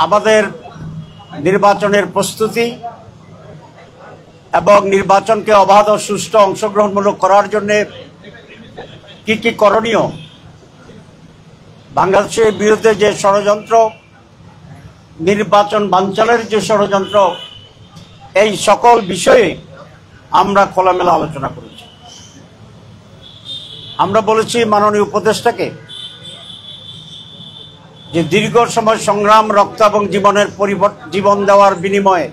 আমাদের নির্বাচনের প্রস্তুতি এবং নির্বাচনকে অবাধ ও সুষ্ঠু অংশগ্রহণমূলক করার জন্য কি কি করণীয়, বাংলাদেশের বিরুদ্ধে যে ষড়যন্ত্র, নির্বাচন বানচালের যে ষড়যন্ত্র, এই সকল বিষয়ে আমরা খোলামেলা আলোচনা করেছি। আমরা বলেছি মাননীয় উপদেষ্টাকে যে দীর্ঘ সময় সংগ্রাম, রক্ত এবং জীবন দেওয়ার বিনিময়ে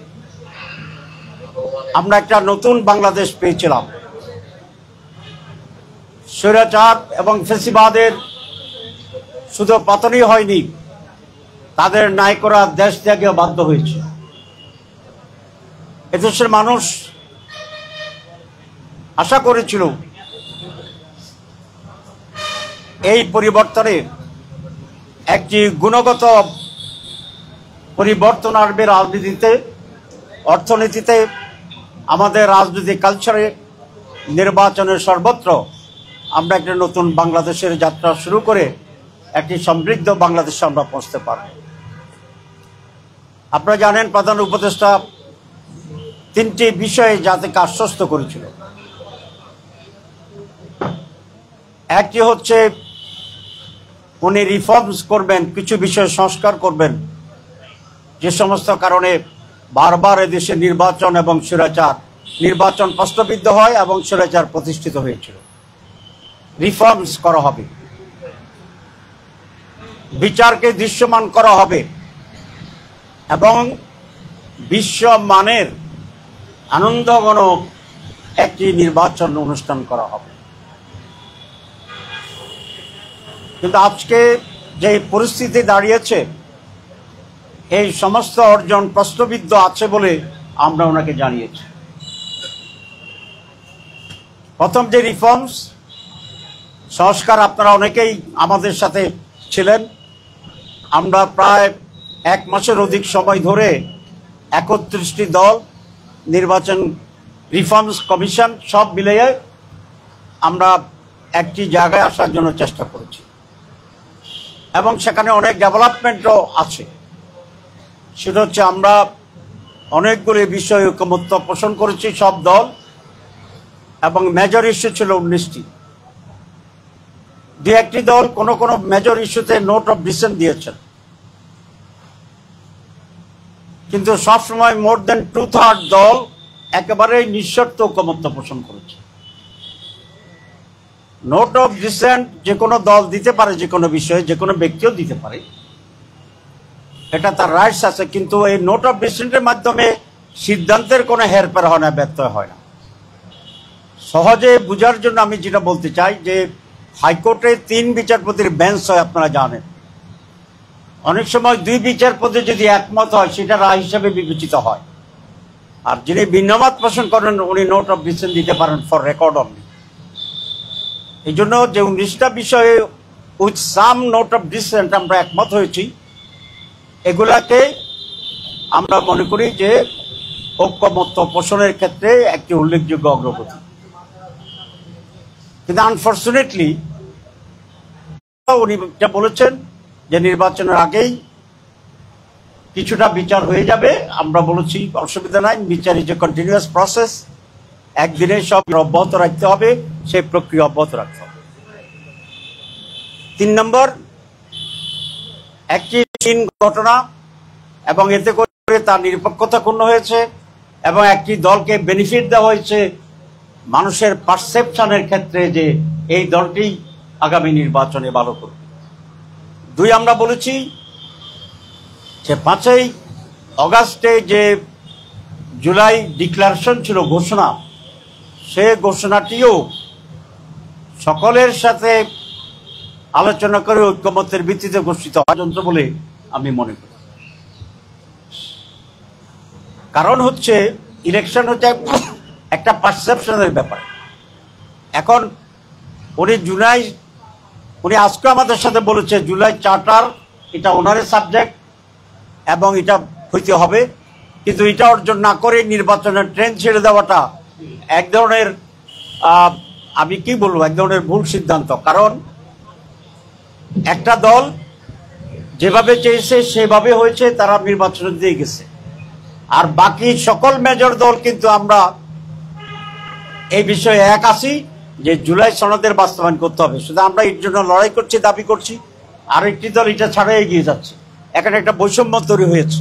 আমরা একটা নতুন বাংলাদেশ পেয়েছিলাম। স্বৈরাচার এবং ফ্যাসিবাদের শুধু পতনই হয়নি, তাদের নায়করা দেশ ত্যাগে বাধ্য হয়েছে। এদেশের মানুষ আশা করেছিল এই পরিবর্তনে একটি গুণগত পরিবর্তন আসবে রাজনীতিতে, অর্থনীতিতে, আমাদের রাজনৈতিক কালচারে, নির্বাচনের সর্বত্র আমরা একটা নতুন বাংলাদেশের যাত্রা শুরু করে একটি সমৃদ্ধ বাংলাদেশে আমরা পৌঁছতে পারব। আপনারা জানেন প্রধান উপদেষ্টা তিনটি বিষয়ে জাতিকে আশ্বস্ত করেছিল। একটি হচ্ছে উনি রিফর্মস করবেন, কিছু বিষয় সংস্কার করবেন, যে সমস্ত কারণে বারবার এদেশে নির্বাচন এবং নির্বাচন প্রশ্নবিদ্ধ হয় এবং স্বৈরাচার প্রতিষ্ঠিত হয়েছিল। রিফর্মস করা হবে, বিচারকে দৃশ্যমান করা হবে এবং বিশ্বমানের আনন্দঘন একটি নির্বাচন অনুষ্ঠান করা হবে। কিন্তু আজকে যে পরিস্থিতি দাঁড়িয়েছে, এই সমস্ত অর্জন প্রশ্নবিদ্ধ আছে বলে আমরা ওনাকে জানিয়েছি। প্রথম যে রিফর্মস সংস্কার, আপনারা অনেকেই আমাদের সাথে ছিলেন। আমরা প্রায় 1 মাসের অধিক সময় ধরে 31টি দল, নির্বাচন রিফর্মস কমিশন সব মিলিয়ে আমরা একটি জায়গায় আসার জন্য চেষ্টা করেছি এবং সেখানে অনেক ডেভেলপমেন্টও আছে। সেটা হচ্ছে আমরা অনেকগুলি বিষয়ে ঐকমত্য পোষণ করেছি সব দল, এবং মেজর ইস্যু ছিল 19টি। দু একটি দল কোনো মেজর ইস্যুতে নোট অফ ডিসেন্ট দিয়েছেন, কিন্তু সবসময় মোর দেন 2/3 দল একেবারেই নিঃশর্ত ঐকমত্য পোষণ করেছে। নোট অফ ডিসেন্ট যে কোনো দল দিতে পারে, যে কোনো বিষয়ে, যে কোনো ব্যক্তিও দিতে পারে, এটা তার রাইটস আছে, কিন্তু এই নোট অফ ডিসেন্টের মাধ্যমে সিদ্ধান্তের কোনো হেরফের হয় না, ব্যত্যয় হয় না। সহজে বোঝার জন্য আমি যেটা বলতে চাই যে হাইকোর্টে 3 বিচারপতির বেঞ্চ হয়, আপনারা জানেন। অনেক সময় 2 বিচারপতি যদি একমত হয়, সেটা রায় হিসেবে বিবেচিত হয়, আর যিনি ভিন্নমত পোষণ করেন উনি নোট অফ ডিসেন্ট দিতে পারেন ফর রেকর্ড অনলি। এই জন্য যে 19টা বিষয়ে with some note of dissent আমরা একমত হয়েছি, এগুলাকে আমরা মনে করি যে ঐকমত্য পোষণের ক্ষেত্রে একটি উল্লেখযোগ্য অগ্রগতি। কিন্তু আনফর্চুনেটলি উনি যা বলেছেন যে নির্বাচনের আগেই কিছুটা বিচার হয়ে যাবে, আমরা বলেছি অসুবিধা নাই, বিচার ইজ এ কন্টিনিউয়াস প্রসেস, একদিনে সব অব্যাহত রাখতে হবে, সেই প্রক্রিয়া অব্যাহত রাখতে হবে। 3 নম্বর, একটি ঘটনা এবং এতে করে তার নিরপেক্ষতা ক্ষুণ্ণ হয়েছে এবং একটি দলকে বেনিফিট দেওয়া হয়েছে মানুষের পারসেপশনের ক্ষেত্রে যে এই দলটি আগামী নির্বাচনে ভালো করবে। 2, আমরা বলেছি যে 5ই অগাস্টে যে জুলাই ডিক্লারেশন ছিল, ঘোষণা, সে ঘোষণাটিও সকলের সাথে আলোচনা করে ঐকমত্যের ভিত্তিতে ঘোষিত যন্ত্র বলে আমি মনে করি। কারণ হচ্ছে ইলেকশন হচ্ছে একটা পারসেপশনের ব্যাপার। এখন উনি আজকে আমাদের সাথে বলেছে জুলাই চার্টার এটা ওনারের সাবজেক্ট এবং এটা হইতে হবে, কিন্তু এটা অর্জন না করে নির্বাচনের ট্রেন ছেড়ে দেওয়াটা এক ধরনের আমি কি বলবো, এক ধরনের ভুল সিদ্ধান্ত। কারণ একটা দল যেভাবে চেয়েছে সেভাবে হয়েছে, তারা নির্বাচনে দিয়ে গেছে। আর বাকি সকল মেজর দল কিন্তু আমরা এই বিষয়ে এক আছি যে জুলাই সনদের বাস্তবায়ন করতে হবে। শুধু আমরা এর জন্য লড়াই করছি, দাবি করছি, আর একটি দল এটা ছাড়াই এগিয়ে যাচ্ছে। এখানে একটা বৈষম্য তৈরি হয়েছে,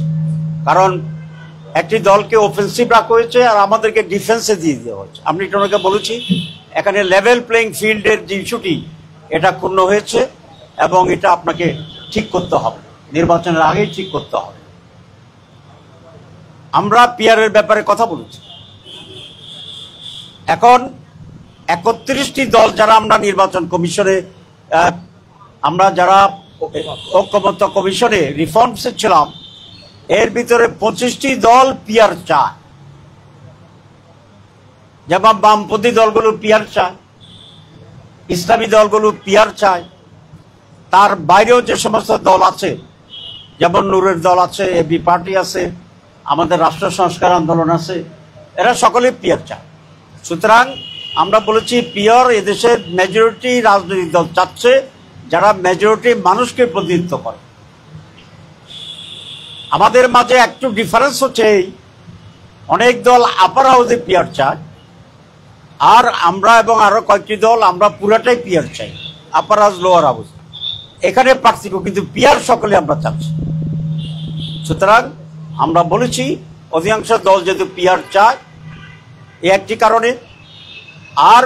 কারণ একটি দলকে অফেন্সিভ রাখা হয়েছে আর আমাদেরকে ডিফেন্সে দিয়ে দেওয়া হয়েছে। আমি এটা বলেছি, এখানে লেভেল প্লেইং ফিল্ডের যে ইস্যুটি, এটা ক্ষুণ্ণ হয়েছে এবং এটা আপনাকে ঠিক করতে হবে, নির্বাচনের আগেই ঠিক করতে হবে। আমরা পিআরের ব্যাপারে কথা বলেছি। এখন 31টি দল যারা আমরা নির্বাচন কমিশনে, আমরা যারা ঐক্যমত্য কমিশনে রিফর্মসে ছিলাম, এর ভিতরে 25টি দল পিআর চায়। যেমন বামপন্থী দলগুলো পিআর চায়, ইসলামী দলগুলো পিআর চায়, তার বাইরেও যে সমস্ত দল আছে, যেমন নূরের দল আছে, এবি পার্টি আছে, আমাদের রাষ্ট্র সংস্কার আন্দোলন আছে, এরা সকলে পিআর চায়। সুতরাং আমরা বলেছি পিআর এদেশের মেজরিটি রাজনৈতিক দল চাচ্ছে, যারা মেজরিটি মানুষকে প্রতিনিধিত্ব করে। আমাদের মাঝে একটু ডিফারেন্স হচ্ছে, অনেক দল আপার হাউসে পিআর চায়, আর আমরা এবং আরো কয়েকটি দল আমরা পুরাটাই পিআর চাই, আপার হাউস লোয়ার হাউস। এখানে পার্থক্য, কিন্তু পিআর সকলে আমরা চাচ্ছি। সুতরাং আমরা বলেছি অধিকাংশ দল যেহেতু পিআর চায়, এই একটি কারণে। আর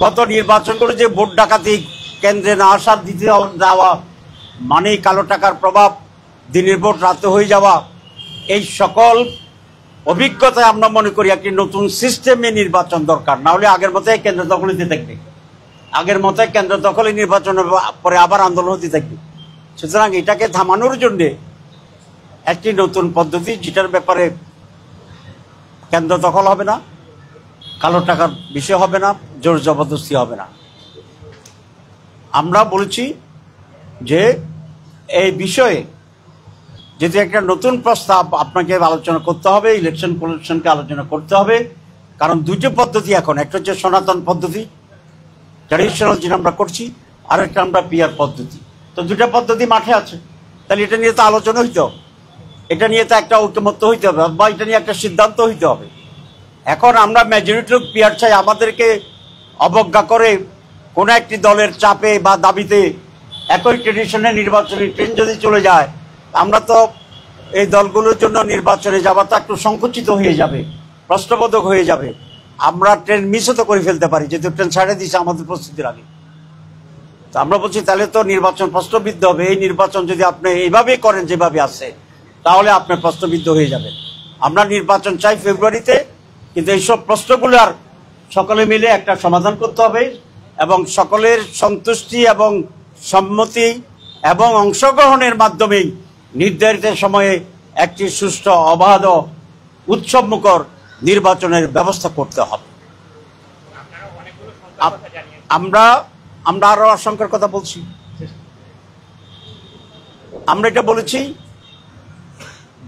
গত নির্বাচন করে যে ভোট ডাকাতি, কেন্দ্রে না আসার দিতে যাওয়া, মানে কালো টাকার প্রভাব, দিনের ভোট রাতে হয়ে যাওয়া, এই সকল অভিজ্ঞতায় আমরা মনে করি একটি নতুন সিস্টেমে নির্বাচন দরকার। না হলে আগের মতোই কেন্দ্র দখল হতে থাকবে, আগের মতোই কেন্দ্র দখলে নির্বাচনের পরে আবার আন্দোলন হতে থাকবে। সুতরাং এটাকে থামানোর জন্য একটি নতুন পদ্ধতি, যেটার ব্যাপারে কেন্দ্র দখল হবে না, কালো টাকার বিষয় হবে না, জোর জবরদস্তি হবে না। আমরা বলেছি যে এই বিষয়ে যেহেতু একটা নতুন প্রস্তাব, আপনাকে আলোচনা করতে হবে, ইলেকশন কমিশনকে আলোচনা করতে হবে। কারণ দুটো পদ্ধতি এখন, একটা হচ্ছে সনাতন পদ্ধতি, ট্র্যাডিশনাল যেটা আমরা করছি, আর একটা আমরা পিআর পদ্ধতি। তো দুটা পদ্ধতি মাঠে আছে, তাহলে এটা নিয়ে তো আলোচনা হইতে হবে, এটা নিয়ে তো একটা ঐকমত্য হইতে হবে, বা এটা নিয়ে একটা সিদ্ধান্ত হইতে হবে। এখন আমরা মেজরিটি লোক পিআর চাই, আমাদেরকে অবজ্ঞা করে কোনো একটি দলের চাপে বা দাবিতে একই ট্রেডিশনে নির্বাচনী ট্রেন যদি চলে যায়, আমরা তো এই দলগুলোর জন্য নির্বাচনে যাওয়াটা একটু সংকুচিত হয়ে যাবে, প্রশ্নবোধক হয়ে যাবে। আমরা ট্রেন মিসও তো করে ফেলতে পারি, যেহেতু ট্রেন ছাড়ে দিয়েছে আমাদের প্রস্তুতির আগে। তো আমরা বলছি তাহলে তো নির্বাচন প্রশ্নবিদ্ধ হবে। এই নির্বাচন যদি আপনি এইভাবেই করেন যেভাবে আছে, তাহলে আপনি প্রশ্নবিদ্ধ হয়ে যাবেন। আমরা নির্বাচন চাই ফেব্রুয়ারিতে, কিন্তু এইসব প্রশ্নগুলোর সকলে মিলে একটা সমাধান করতে হবে এবং সকলের সন্তুষ্টি এবং সম্মতি এবং অংশগ্রহণের মাধ্যমেই নির্ধারিত সময়ে একটি সুষ্ঠু, অবাধ, উৎসবমুখর নির্বাচনের ব্যবস্থা করতে হবে। আমরা আরো আশঙ্কার কথা বলছি। আমরা এটা বলেছি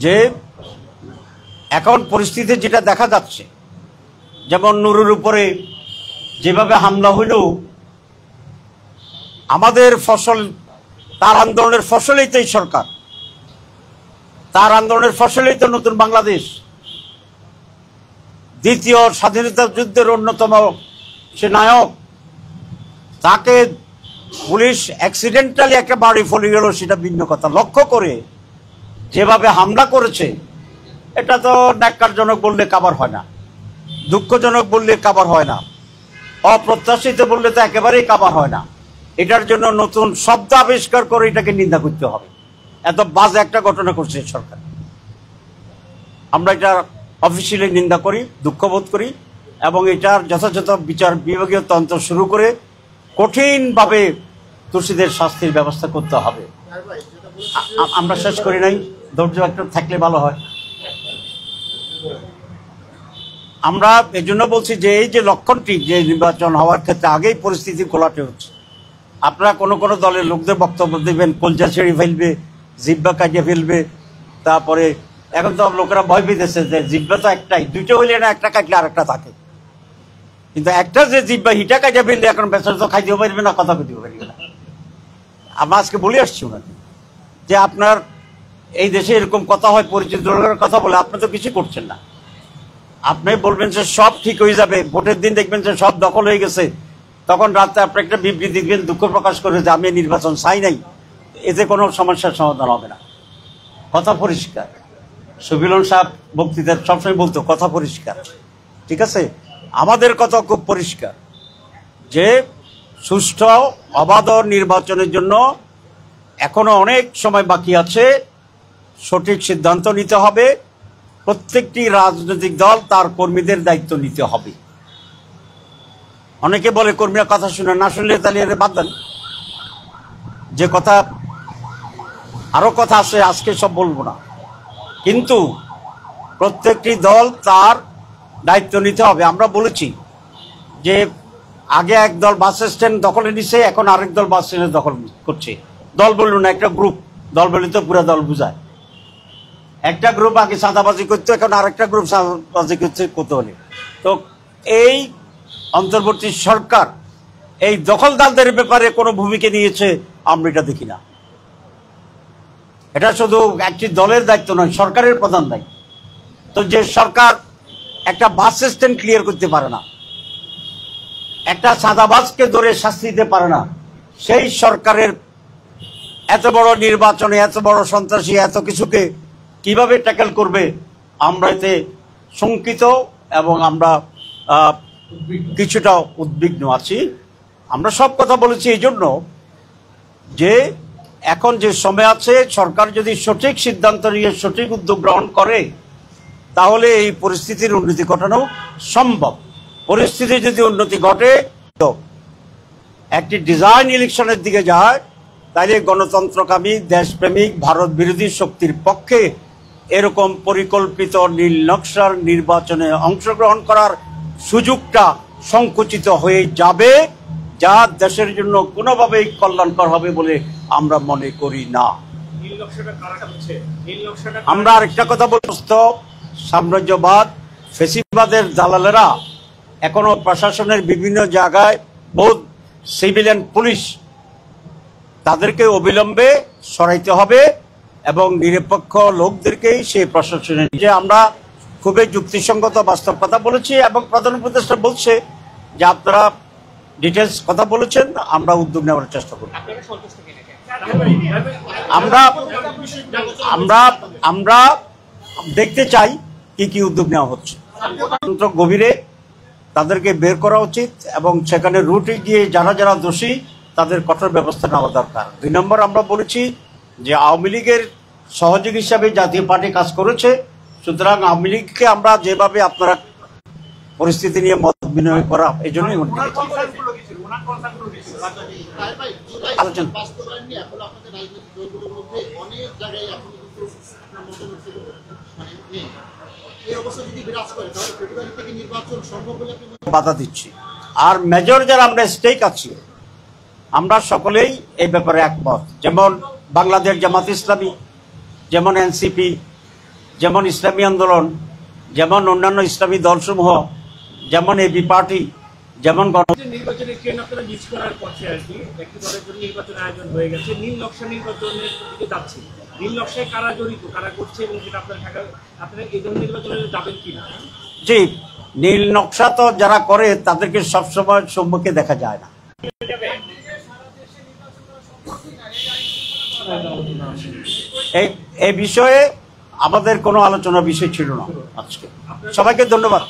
যে এখন পরিস্থিতি যেটা দেখা যাচ্ছে, যেমন নুরুর উপরে যেভাবে হামলা হইল, আমাদের ফসল, তার আন্দোলনের ফসলেই তো এই সরকার, তার আন্দোলনের ফসলেই তো নতুন বাংলাদেশ। দ্বিতীয় স্বাধীনতা যুদ্ধের অন্যতম সে নায়ক, তাকে পুলিশ অ্যাক্সিডেন্টালি একটা বাড়ি ফলে গেল, সেটা ভিন্ন কথা। লক্ষ্য করে যেভাবে হামলা করেছে, এটা তো ন্যাক্কারজনক বললে কাবার হয় না, দুঃখজনক বললে কাবার হয় না, অপ্রত্যাশিত বললে তো একেবারেই কাবার হয় না। এটার জন্য নতুন শব্দ আবিষ্কার করে এটাকে নিন্দা করতে হবে। এত বাজে একটা ঘটনা করছে সরকার। আমরা এটা অফিসিয়ালি নিন্দা করি, দুঃখবোধ করি এবং এটার যথাযথ বিচার বিভাগীয় তন্ত্র শুরু করে কঠিনভাবে দোষীদের শাস্তির ব্যবস্থা করতে হবে। আমরা শেষ করি নাই, ধৈর্য একটু থাকলে ভালো হয়। আমরা এই জন্য বলছি যে এই যে লক্ষণটি, যে নির্বাচন হওয়ার ক্ষেত্রে আগেই পরিস্থিতি ঘোলাটে হচ্ছে। আপনারা কোনো কোনো দলের লোকদের বক্তব্য দেবেন, কলজা ছেড়ে ফেলবে, জিব্বা কাটিয়ে ফেলবে। তারপরে এখন তো লোকেরা ভয় পেতেছে যে জিব্বা তো একটাই, দুইটা হইলে না একটা কাটলে আর একটা থাকে, কিন্তু একটা যে জিব্বা হিটা কাটিয়ে ফেললে এখন বেচারা তো খাইতেও পারবে না, কথা বলতেও পারবে না। আমরা আজকে বলে আসছি ওনাকে যে আপনার এই দেশে এরকম কথা হয়, পরিচিত লোকের কথা বলে, আপনি তো কিছু করছেন না। আপনি বলবেন যে সব ঠিক হয়ে যাবে, ভোটের দিন দেখবেন যে সব দখল হয়ে গেছে, তখন রাতে আপনি একটা বিবৃতি দিবেন, দুঃখ প্রকাশ করে যে আমি নির্বাচন চাই নাই, এতে কোনো সমস্যার সমাধান হবে না। কথা পরিষ্কার। সুবিলন সাহেব বক্তৃতার সবসময় বলতো কথা পরিষ্কার, ঠিক আছে? আমাদের কথা খুব পরিষ্কার যে সুষ্ঠু অবাধ নির্বাচনের জন্য এখনো অনেক সময় বাকি আছে। সঠিক সিদ্ধান্ত নিতে হবে। প্রত্যেকটি রাজনৈতিক দল তার কর্মীদের দায়িত্ব নিতে হবে। অনেকে বলে কর্মীরা কথা শুনে, না শুনলে তাহলে বাদ দেন। যে কথা আরো কথা আছে, আজকে সব বলবো না, কিন্তু প্রত্যেকটি দল তার দায়িত্ব নিতে হবে। আমরা বলেছি যে আগে এক দল বাস স্ট্যান্ড দখলে নিছে, এখন আরেক দল বাস স্ট্যান্ড দখল করছে। দল বলল না, একটা গ্রুপ। দল বলে তো পুরো দল বুঝায়। একটা গ্রুপ আগে চাঁদাবাজি করতো, এখন আরেকটা গ্রুপ চাঁদাবাজি করতে হলে। তো এই অন্তর্বর্তী সরকার এই দখলদারদের ব্যাপারে কোনো ভূমিকা নিয়েছে আমরা এটা দেখি না। এটা শুধু একটি দলের দায়িত্ব নয়, সরকারের প্রধান দায়িত্ব। তো যে সরকার একটা বাস স্ট্যান্ড ক্লিয়ার করতে পারে না, একটা চাঁদাবাজকে ধরে শাস্তি দিতে পারে না, সেই সরকারের এত বড় নির্বাচনে এত বড় সন্ত্রাসী এত কিছুকে কিভাবে ট্যাকেল করবে, আমরা এতে শঙ্কিত এবং আমরা কিছুটা উদ্বিগ্ন আছি। আমরা সব কথা বলেছি এই জন্য যে এখন যে সময় আছে, সরকার যদি সঠিক সিদ্ধান্ত নিয়ে সঠিক উদ্যোগ গ্রহণ করে তাহলে এই পরিস্থিতির উন্নতি ঘটানো সম্ভব। পরিস্থিতি যদি উন্নতি ঘটে, তো একটি ডিজাইন ইলেকশনের দিকে যায়, তাইলে গণতন্ত্রকামী, দেশপ্রেমিক, ভারত বিরোধী শক্তির পক্ষে এরকম পরিকল্পিত নীল নকশার নির্বাচনে অংশগ্রহণ করার সুযোগটা সংকুচিত হয়ে যাবে, যা দেশের জন্য কোনোভাবেই কল্যাণকর হবে বলে আমরা মনে করি না। আমরা আরেকটা কথা বলতে, সাম্রাজ্যবাদ ফেসিবাদের দালালেরা এখনো প্রশাসনের বিভিন্ন জায়গায় বহু সিভিলিয়ান পুলিশ, তাদেরকে অবিলম্বে সরাইতে হবে এবং নিরপেক্ষ লোকদেরকেই সেই প্রশাসনে যে আমরা খুবই যুক্তিসঙ্গত বাস্তব কথা বলেছি এবং প্রধান উপদেষ্টা বলছে যে আপনারা ডিটেলস কথা বলেছেন, আমরা উদ্যোগ নেওয়ার চেষ্টা করি। আমরা আমরা আমরা দেখতে চাই কি কি উদ্যোগ নেওয়া হচ্ছে। গভীরে তাদেরকে বের করা উচিত এবং সেখানে রুটে গিয়ে যারা যারা দোষী তাদের কঠোর ব্যবস্থা নেওয়া দরকার। 2 নম্বর, আমরা বলেছি যে আওয়ামী লীগের সহযোগী হিসাবে জাতীয় পার্টি কাজ করেছে, সুতরাং আওয়ামী লীগকে আমরা যেভাবে আপনারা পরিস্থিতি নিয়ে মত বিনিময় করা, এই জন্যই আলোচনা। বাধা দিচ্ছি। আর মেজর যারা আমরা স্টেক আছি, আমরা সকলেই এই ব্যাপারে একমত। যেমন বাংলাদেশ জামাত ইসলামী, যেমন এনসিপি, যেমন ইসলামী আন্দোলন, যেমন অন্যান্য ইসলামী দলসমূহ, যেমন এবি পার্টি, যেমন নির্বাচনের ট্রেন আপনারা মিস করার পথে আর কি একটি দলের জন্য নির্বাচন আয়োজন হয়ে গেছে, নীল নকশা নির্বাচনের দিকে যাচ্ছে। নীল নকশায় কারা জড়িত, কারা করছে এবং যেটা আপনার ঢাকা, আপনারা এই ধরনের নির্বাচনে যাবেন কিনা? জি, নীল নকশা তো যারা করে তাদেরকে সবসময় সম্মুখে দেখা যায় না। এই বিষয়ে আমাদের কোনো আলোচনার বিষয় ছিল না আজকে। সবাইকে ধন্যবাদ।